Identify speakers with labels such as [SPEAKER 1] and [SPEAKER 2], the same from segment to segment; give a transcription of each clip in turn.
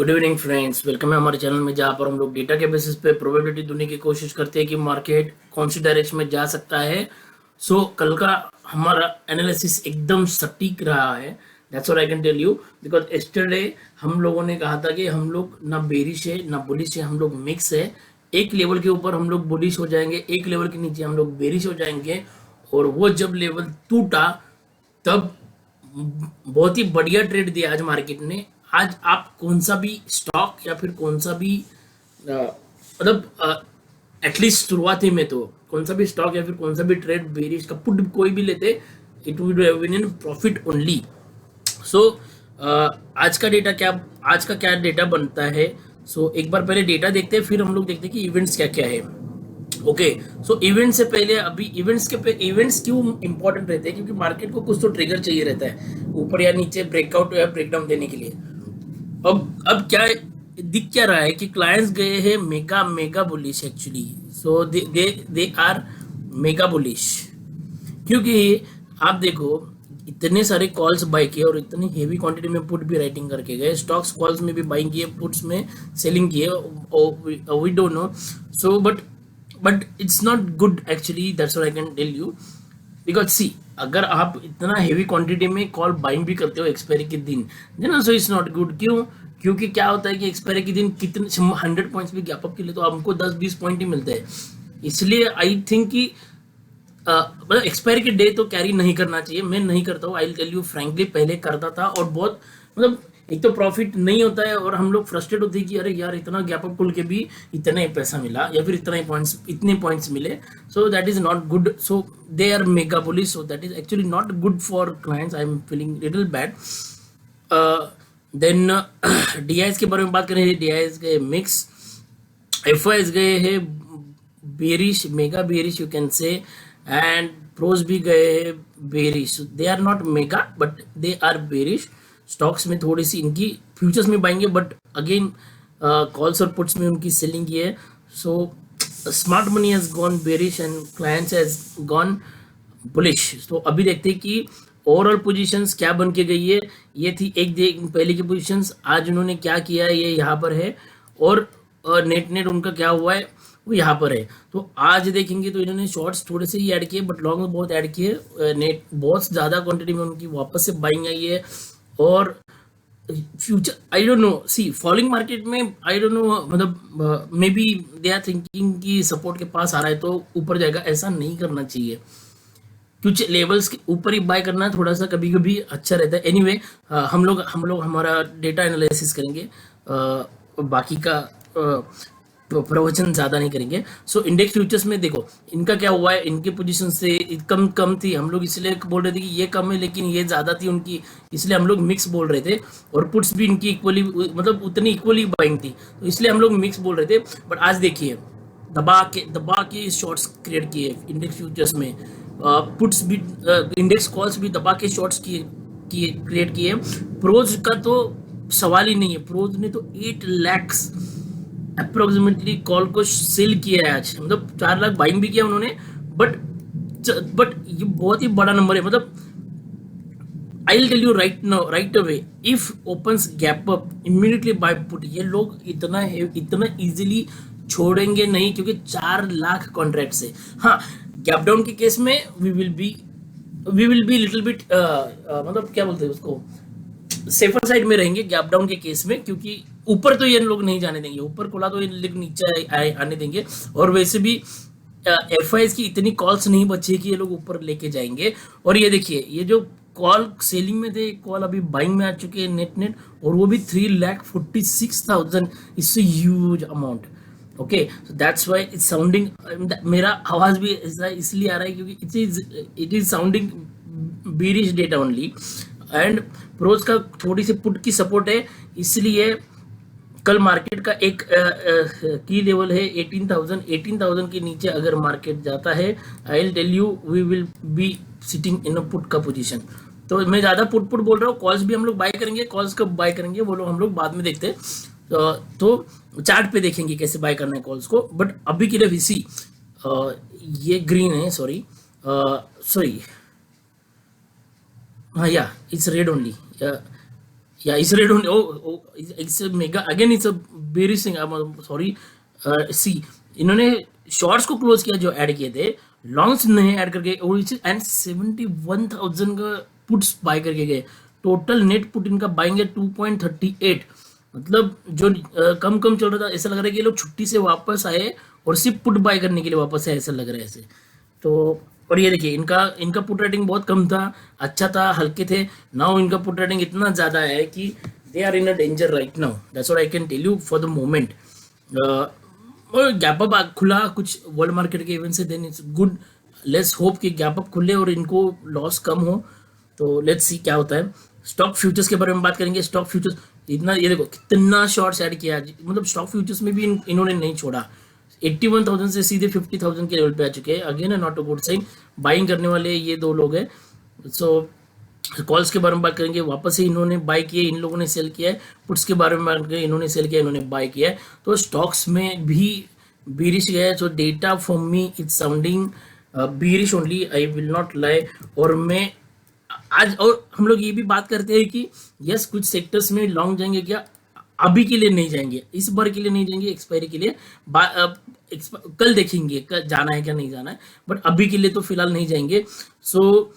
[SPEAKER 1] Good evening friends, welcome है हमारे channel में जहां पर हम लोग डेटा के बेसिस पे प्रोबेबिलिटी ढूंढने की कोशिश करते हैं कि मार्केट कौन सी डायरेक्शन में जा सकता है। कल का हमारा एनालिसिस एकदम सटीक रहा है। That's what I can tell you, because yesterday हम लोगों ने कहा था कि हम लोग ना बेरिश है ना बुलिश है, हम लोग मिक्स है। एक लेवल के ऊपर हम लोग बुलिश हो जाएंगे, एक लेवल के नीचे हम लोग बेरिश हो जाएंगे। और वो जब लेवल टूटा तब बहुत ही बढ़िया ट्रेड दिया आज मार्केट ने। आज आप कौन सा भी स्टॉक या फिर कौन सा भी मतलब एटलीस्ट शुरुआती में तो कौन सा भी स्टॉक या फिर कौन सा भी ट्रेड बेरिश का पुट कोई भी लेते, it would have been in profit only. So आज का डेटा क्या, आज का क्या डेटा बनता है। एक बार पहले डेटा देखते हैं, फिर हम लोग देखते हैं कि इवेंट्स क्या क्या है। ओके, सो इवेंट से पहले अभी इवेंट्स क्यों इंपॉर्टेंट रहते हैं, क्योंकि मार्केट को कुछ तो ट्रिगर चाहिए रहता है ऊपर या नीचे ब्रेकआउट या ब्रेकडाउन देने के लिए। अब क्या दिख क्या रहा है कि क्लाइंट्स गए हैं mega mega bullish actually. They are mega bullish, क्योंकि आप देखो इतने सारे कॉल्स बाय किए और इतनी हेवी क्वांटिटी में पुट भी राइटिंग करके गए। स्टॉक्स कॉल्स में भी बाइंग किए, पुट्स में सेलिंग किए। We don't know, so but it's not good actually, that's what I can tell you. Because see, अगर आप इतना हेवी क्वांटिटी में कॉल बाइंग भी करते हो एक्सपायरी के दिन, ना, सो इट्स नॉट गुड। क्यों? क्योंकि क्या होता है कि एक्सपायरी के दिन कितने 100 पॉइंट्स भी गैप अप के लिए तो हमको 10-20 पॉइंट ही मिलते हैं। इसलिए आई थिंक कि मतलब एक्सपायरी के डे तो कैरी नहीं करना चाहिए। मैं नहीं करता हूँ, आई टेल यू फ्रैंकली। पहले करता था और बहुत मतलब एक तो प्रॉफिट नहीं होता है और हम लोग फ्रस्ट्रेट होते हैं कि अरे यार इतना गैप अप खुल के भी इतना ही पैसा मिला या फिर इतने पॉइंट्स मिले। So that is not good. So they are mega bullish, so that is actually not good for clients. I am feeling little bad. Then DIIs के बारे में बात करें, डीआईएस गए मिक्स, एफआईएस गए हैं bearish, mega bearish you can say, and pros भी गए bearish. They are not mega but they are bearish. Stocks में थोड़ी सी इनकी फ्यूचर्स में बाएंगे, बट अगेन कॉल्स और पुट्स में उनकी सेलिंग की है। So smart money has gone bearish and clients has gone bullish. तो अभी देखते हैं कि ओवरऑल पोजीशंस क्या बन के गई है। ये थी एक पहले की पोजीशंस, आज उन्होंने क्या किया है ये यहाँ पर है, और नेट उनका क्या हुआ है वो यहाँ पर है। तो आज देखेंगे तो इन्होंने शॉर्ट्स थोड़े से ही ऐड किए, बट लॉन्ग में बहुत ऐड किए। नेट बहुत ज़्यादा क्वांटिटी में उनकी वापस से बाइंग आई है। और future I don't know, see falling market में आई डोंट नो, मतलब may be they are thinking कि सपोर्ट के पास आ रहा है तो ऊपर जाएगा। ऐसा नहीं करना चाहिए, कुछ लेवल्स के ऊपर ही बाय करना थोड़ा सा कभी कभी अच्छा रहता है। एनीवे, हम लोग हमारा डेटा एनालिसिस करेंगे, बाकी का प्रवचन ज्यादा नहीं करेंगे। सो इंडेक्स फ्यूचर्स में देखो इनका क्या हुआ है, इनकी पोजीशन से कम थी। हम लोग इसलिए बोल रहे थे कि ये कम है लेकिन ये ज्यादा थी उनकी, इसलिए हम लोग मिक्स बोल रहे थे। और पुट्स भी इनकी इक्वली, मतलब उतनी इक्वली बाइंग थी, तो इसलिए हम लोग मिक्स बोल रहे थे। बट आज देखिए दबा के शॉर्ट्स क्रिएट किए इंडेक्स फ्यूचर्स में। पुट्स भी, इंडेक्स कॉल्स भी दबा के शॉर्ट्स किए क्रिएट किए। प्रोज का तो सवाल ही नहीं है, प्रोज ने तो 8 लाख अप्रोक्सीमेटली कॉल को सेल किया है आज, मतलब 4 लाख बाइंग भी किया उन्होंने। बट ये बहुत ही बड़ा नंबर है। मतलब I will tell you right away, if opens gap up immediately buy put. ये लोग इतना इजीली छोड़ेंगे नहीं, क्योंकि 4 लाख कॉन्ट्रैक्ट से। हाँ, गैप डाउन के केस में we will be little bit, मतलब क्या बोलते हैं उसको, सेफर साइड में रहेंगे गैप डाउन के केस में, क्योंकि ऊपर तो ये लोग नहीं जाने देंगे। ऊपर खोला तो ये नीचे आने देंगे। और वैसे भी एफआईएस की इतनी कॉल्स नहीं बची कि ये लोग ऊपर लेके जाएंगे। और ये देखिए, ये जो कॉल सेलिंग में थे, कॉल अभी बाइंग में आ चुके हैं नेट, और वो भी 3,46,000। इससे huge amount. Okay, so that's why it's sounding, मेरा आवाज भी ऐसा इसलिए आ रहा है क्योंकि it is sounding bearish data only. And pros का थोड़ी सी पुट की सपोर्ट है, इसलिए कल मार्केट का एक की लेवल है 18,000 के नीचे अगर मार्केट जाता है, I will tell you we will be sitting in a put का पोजीशन। तो मैं ज्यादा पुट बोल रहा हूँ। कॉल्स भी हम लोग बाय करेंगे, कॉल्स कब बाय करेंगे वो लोग हम लोग बाद में देखते हैं। तो चार्ट पे देखेंगे कैसे बाय करना है कॉल्स को। बट अभी के लिए वीसी ये ग्रीन है, सॉरी, हाँ, या it's red only. Yeah, it's red only. It's a mega again. It's a very thing. I'm sorry. See, इन्होंने शॉर्ट्स को क्लोज किया जो ऐड किए थे, लॉन्ग्स नहीं ऐड करके, और एंड 71,000 का पुट्स बाय करके गए। टोटल नेट पुट इनका बाइंग है 2.38। मतलब जो कम कम चल रहा था, ऐसा लग रहा है कि ये लोग छुट्टी से वापस आए और सिर्फ पुट बाय करने के लिए वापस आए, ऐसा लग रहा है ऐसे। तो और ये देखिए, इनका इनका पुट रेटिंग बहुत कम था, अच्छा था, हल्के थे। नाउ इनका पुट रेटिंग इतना ज़्यादा है कि they are in a danger right now. That's what I can tell you for the moment. और गैप अप खुला कुछ वर्ल्ड मार्केट के इवेंट से, then it's good. Let's hope कि गैप अप खुले और इनको लॉस कम हो। तो लेट्स सी क्या होता है। स्टॉक फ्यूचर्स के बारे में बात करेंगे। स्टॉक फ्यूचर्स इतना, ये देखो कितना शॉर्ट्स ऐड किया, मतलब स्टॉक फ्यूचर्स में भी इन्होंने नहीं छोड़ा। 81,000 से सीधे 50,000 के लेवल पे आ चुके हैं। Again not a good sign. Buying करने वाले ये दो लोग हैं। सो कॉल्स के बारे में बात करेंगे, वापस से इन्होंने बाय किए, इन लोगों ने सेल किया है। पुट्स के बारे में बात करेंगे, इन्होंने सेल किया, इन्होंने बाय किया है। तो स्टॉक्स में भी बीरिश गया है। सो data for me it's sounding bearish only, I will not lie. और मैं आज, और हम लोग ये भी बात करते हैं कि यस कुछ सेक्टर्स में लॉन्ग जाएंगे क्या, अभी के लिए नहीं जाएंगे, इस बार के लिए नहीं जाएंगे, एक्सपायरी के लिए कल देखेंगे कल जाना है क्या नहीं जाना है, बट अभी के लिए तो फिलहाल नहीं जाएंगे। सो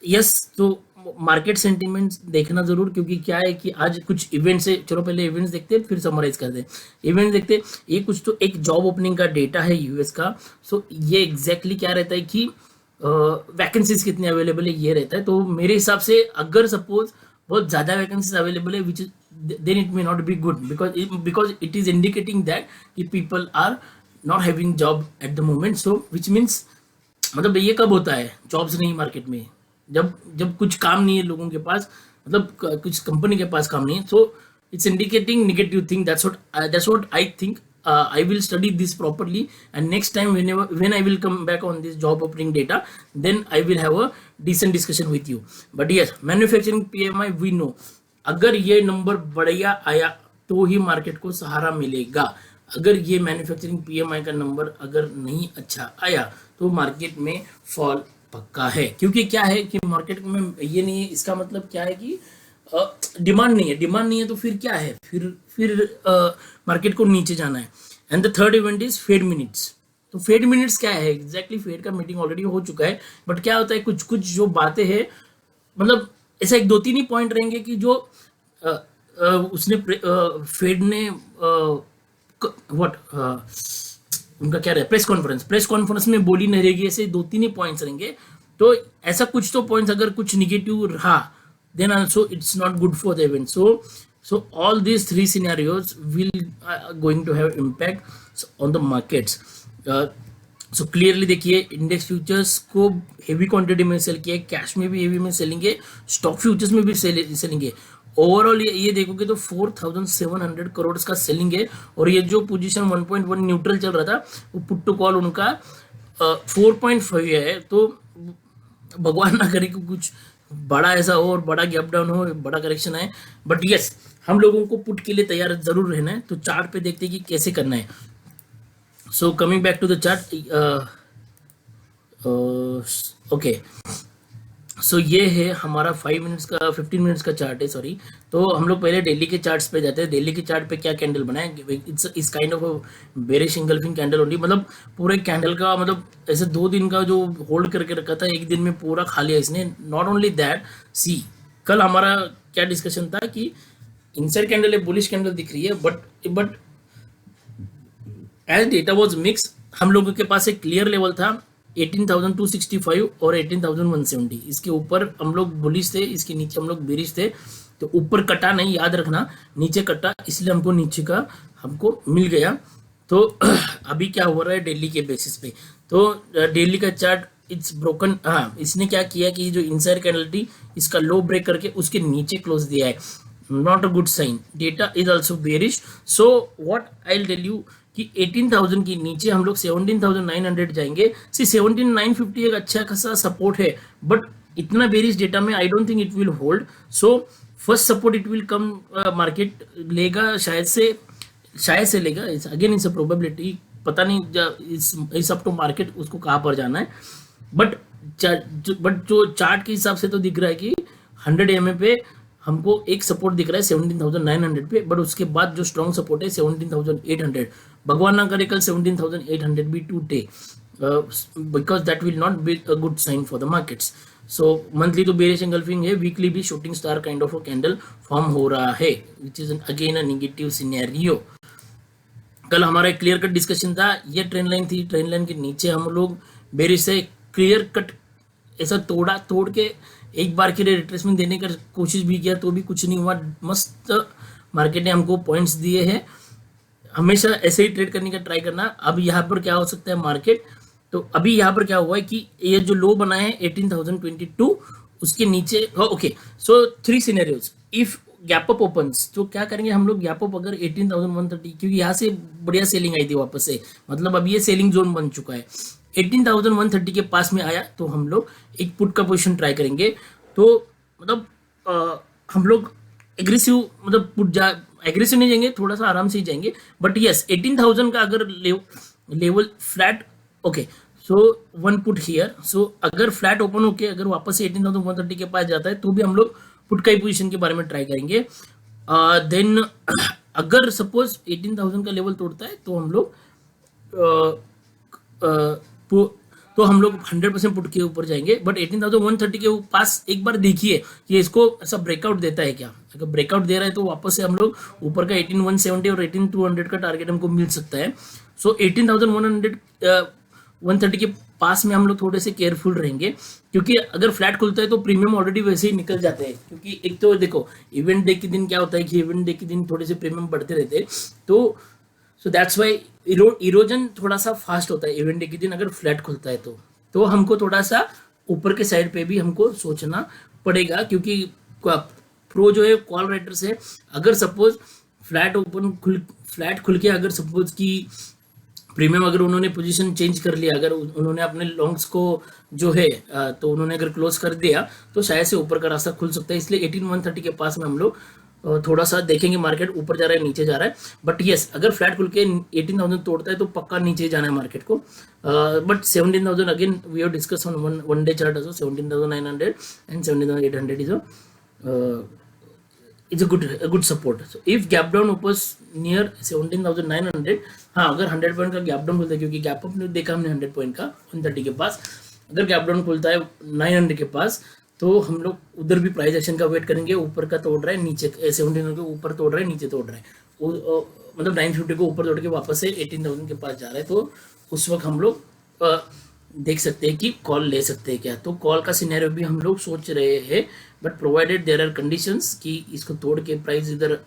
[SPEAKER 1] यस, तो मार्केट सेंटिमेंट्स देखना जरूर, क्योंकि क्या है कि आज कुछ इवेंट्स है। चलो पहले इवेंट्स देखते हैं, फिर समराइज करते हैं। इवेंट देखते हैं। ये कुछ तो एक जॉब ओपनिंग का डेटा है यूएस का। सो ये एग्जैक्टली क्या रहता है कि वैकेंसीज कितनी अवेलेबल है ये रहता है। तो मेरे हिसाब से अगर सपोज बहुत ज़्यादा वैकेंसीज अवेलेबल है, विच then it may not be good, because it is indicating that कि people are not having job at the moment. So which means, मतलब ये कब होता है जॉब्स नहीं मार्केट में, जब जब कुछ काम नहीं है लोगों के पास, मतलब कुछ कंपनी के पास काम नहीं है। So it's indicating negative thing. that's what I think. I will study this properly, and next time when I will come back on this job opening data, then I will have a decent discussion with you. But yes, manufacturing PMI we know, अगर ये number बढ़िया आया तो ही market को सहारा मिलेगा। अगर ये manufacturing PMI का नंबर अगर नहीं अच्छा आया तो मार्केट में फॉल पक्का है। क्योंकि क्या है कि मार्केट में ये नहीं है, इसका मतलब क्या है कि डिमांड नहीं है। डिमांड नहीं है तो फिर क्या है, फिर मार्केट को नीचे जाना है। And the third event is fed minutes. तो फेड मिनट्स क्या है एग्जैक्टली? फेड का मीटिंग ऑलरेडी हो चुका है, बट क्या होता है कुछ कुछ जो बातें हैं, मतलब ऐसा एक दो तीन ही पॉइंट रहेंगे कि जो उसने फेड ने व्हाट उनका क्या रहे प्रेस कॉन्फ्रेंस में बोली नहीं रहेगी। ऐसे दो तीन ही पॉइंट्स रहेंगे। तो ऐसा कुछ तो पॉइंट्स अगर कुछ निगेटिव रहा, then also it's not good for the event. So all these three scenarios will going to have impact on the markets. So clearly देखिए, इंडेक्स फ्यूचर्स को हेवी क्वांटिटी में सेल किया है, कैश में भी हेवी में सेलेंगे, stock futures में भी सेलेंगे। ओवरऑल ये देखोगे तो 4,700 करोड़ का सेलिंग है। और ये जो पोजीशन 1.1 न्यूट्रल चल रहा था, वो पुट टू कॉल उनका 4.5 है। तो भगवान ना करे कि कुछ बड़ा ऐसा हो और बड़ा गैप डाउन हो, बड़ा करेक्शन आए। बट यस, हम लोगों को पुट के लिए तैयार जरूर रहना है। तो चार्ट पे देखते हैं कि कैसे करना है। So coming back to the chart, okay, so ये है हमारा 15 मिनट्स का चार्ट है, सॉरी। तो हम लोग पहले डेली के चार्ट्स पे जाते हैं। डेली के चार्ट पे क्या कैंडल बनाए, it's kind of bearish engulfing candle only. मतलब पूरे कैंडल का, मतलब ऐसे 2 दिन का जो होल्ड करके रखा था, एक दिन में पूरा खा लिया इसने। नॉट ओनली दैट, सी कल हमारा क्या डिस्कशन था कि इनसाइड कैंडल है, बुलिश कैंडल दिख रही है, but as data was mix, हम लोगों के पास एक क्लियर लेवल था 18,265 और 18,170। इसके ऊपर हम लोग बुलिश थे, इसके नीचे हम लोग बेरिश थे। तो ऊपर कटा नहीं, याद रखना, नीचे कटा, इसलिए हमको नीचे का हमको मिल गया। तो अभी क्या हो रहा है डेली के बेसिस पे, तो डेली का चार्ट इट्स ब्रोकन। हाँ, इसने क्या किया कि जो इनसाइड कैंडल थी, इसका लो ब्रेक करके उसके नीचे क्लोज दिया है। Not a good sign. Data is also bearish. So what I will tell you कि 18,000 के नीचे हम लोग 17,900 जाएंगे। 17,950 एक अच्छा खासा सपोर्ट है, बट इतना बेरिश डेटा में I don't think it will hold. So first support it will come, market लेगा शायद से लेगा। अगेन इट्स अ प्रोबेबिलिटी, पता नहीं, इस अप टू मार्केट उसको कहाँ पर जाना है। बट जो चार्ट के हिसाब से तो दिख रहा है कि 100 EMA पे हमको एक सपोर्ट दिख रहा है 17,900 पे, बट उसके बाद जो स्ट्रॉन्ग सपोर्ट है 17,800, भगवान ना करे कल 17,800 भी टूटे, because that will not be a good sign for the markets. So monthly तो बेरिश एंगल्फिंग है, वीकली भी shooting star kind of a candle form हो रहा है, which is again a negative scenario. कल हमारा एक क्लियर कट डिस्कशन था, ये ट्रेंड लाइन थी, ट्रेंड लाइन के नीचे हम लोग बेरिश से क्लियर कट ऐसा तोड़ के एक बार के लिए रिट्रेसमेंट देने का कोशिश भी किया तो भी कुछ नहीं हुआ। मस्त मार्केट ने हमको पॉइंट्स दिए हैं, हमेशा ऐसे ही ट्रेड करने का ट्राई करना। अब यहाँ पर क्या हो सकता है मार्केट, तो अभी यहाँ पर क्या हुआ है कि ये जो लो बना है 18,022 उसके नीचे, okay so 3 scenarios. If gap up opens तो क्या करेंगे हम लोग, गैप अप अगर 18,130, क्योंकि यहाँ से बढ़िया सेलिंग आई थी वापस से, मतलब अब ये सेलिंग जोन बन चुका है, 18,130 के पास में आया तो हम लोग एक पुट का पोजीशन ट्राई करेंगे। तो मतलब हम लोग एग्रेसिव, मतलब एग्रेसिव नहीं जाएंगे, थोड़ा सा आराम से ही जाएंगे, बट यस 18,000 का अगर level flat, okay so one put here. So अगर फ्लैट ओपन होके अगर वापस से 18,130 के पास जाता है तो भी हम लोग पुट का ही पोजीशन के बारे में ट्राई करेंगे। देन अगर सपोज 18,000 का लेवल तोड़ता है तो हम लोग तो हम लोग 100% पुट के ऊपर जाएंगे, बट 18,130 के पास एक बार देखिए कि इसको ऐसा ब्रेकआउट देता है क्या। अगर ब्रेकआउट दे रहा है तो वापस से हम लोग ऊपर का 18,170 और 18,200 का टारगेट हमको मिल सकता है। सो 18,130 के पास में हम लोग थोड़े से केयरफुल रहेंगे, क्योंकि अगर फ्लैट खुलता है तो प्रीमियम ऑलरेडी वैसे ही निकल जाते हैं, क्योंकि एक तो देखो इवेंट डे के दिन क्या होता है कि इवेंट डे के दिन थोड़े से प्रीमियम बढ़ते रहते हैं, तो सो दैट्स वाई इरोजन थोड़ा सा फास्ट होता है इवेंट डे के दिन अगर फ्लैट खुलता है तो हमको थोड़ा सा ऊपर के साइड पे भी हमको सोचना पड़ेगा, क्योंकि प्रो जो है कॉल राइटर्स है, अगर सपोज फ्लैट खुल के अगर सपोज की प्रीमियम अगर उन्होंने पोजीशन चेंज कर लिया, अगर उन्होंने अपने लॉन्ग्स को जो है तो उन्होंने अगर क्लोज कर दिया तो शायद से ऊपर का रास्ता खुल सकता है। इसलिए 18,130 के पास में हम लोग थोड़ा सा देखेंगे मार्केट ऊपर जा रहा है नीचे जा रहा है, बट यस अगर फ्लैट खुल के 18,000 तोड़ता है तो पक्का नीचे जाना है मार्केट को। But 17,000 again we have discuss on one day chart also, 17,900 and 17,800 is a good support. So if gap down opens near 17,900, हाँ अगर 100 पॉइंट का गैप डाउन खुलता है, क्योंकि गैप अप देखा हमने 100 पॉइंट का 130 के पास, अगर गैप डाउन खुलता है 900 के पास तो हम लोग उधर भी प्राइस एक्शन का वेट करेंगे। ऊपर का तोड़ रहा है, नीचे 17 के ऊपर तोड़ रहा है, नीचे तोड़ रहा है, मतलब 950 को ऊपर तोड़ के वापस से 18,000 के पास जा रहा है, तो उस वक्त हम लोग देख सकते हैं कि कॉल ले सकते हैं क्या। तो कॉल का सिनेरियो भी हम लोग सोच रहे हैं, but provided there are conditions कि इसको तोड़ के प्राइस इधर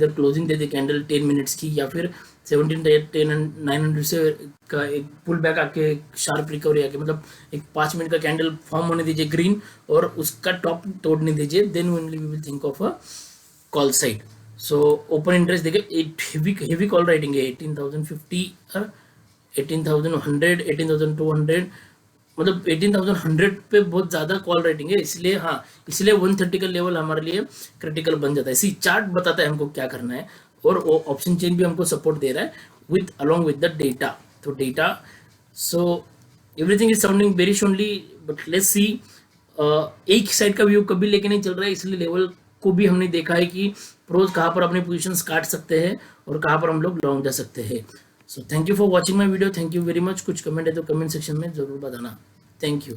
[SPEAKER 1] क्लोजिंग दे दे कैंडल 10 मिनट्स की, या फिर 17,900 से का एक पुल बैक आके शार्प रिकवरी आके, मतलब एक 5 मिनट का कैंडल फॉर्म होने दीजिए ग्रीन और उसका टॉप तोड़ने दीजिए, then only we will think of a call side. So open interest देखिए हेवी कॉल राइटिंग है 18,050 और 18,100 18,200, मतलब 18,100 पे बहुत ज़्यादा कॉल रेटिंग है, इसलिए हाँ इसलिए 130 का लेवल हमारे लिए क्रिटिकल बन जाता है। इसी चार्ट बताता है हमको क्या करना है, और ऑप्शन चेन भी हमको सपोर्ट दे रहा है with along with the data. तो data so everything is sounding bearish only, but let's see एक साइड का व्यू कभी लेके नहीं चल रहा है, इसलिए लेवल को भी हमने देखा है कि प्रोज कहाँ पर अपने पोजिशन काट सकते हैं और कहाँ पर हम लोग लॉन्ग जा सकते हैं। So thank you for watching my video, thank you very much. कुछ कमेंट है तो कमेंट सेक्शन में जरूर बताना, थैंक यू।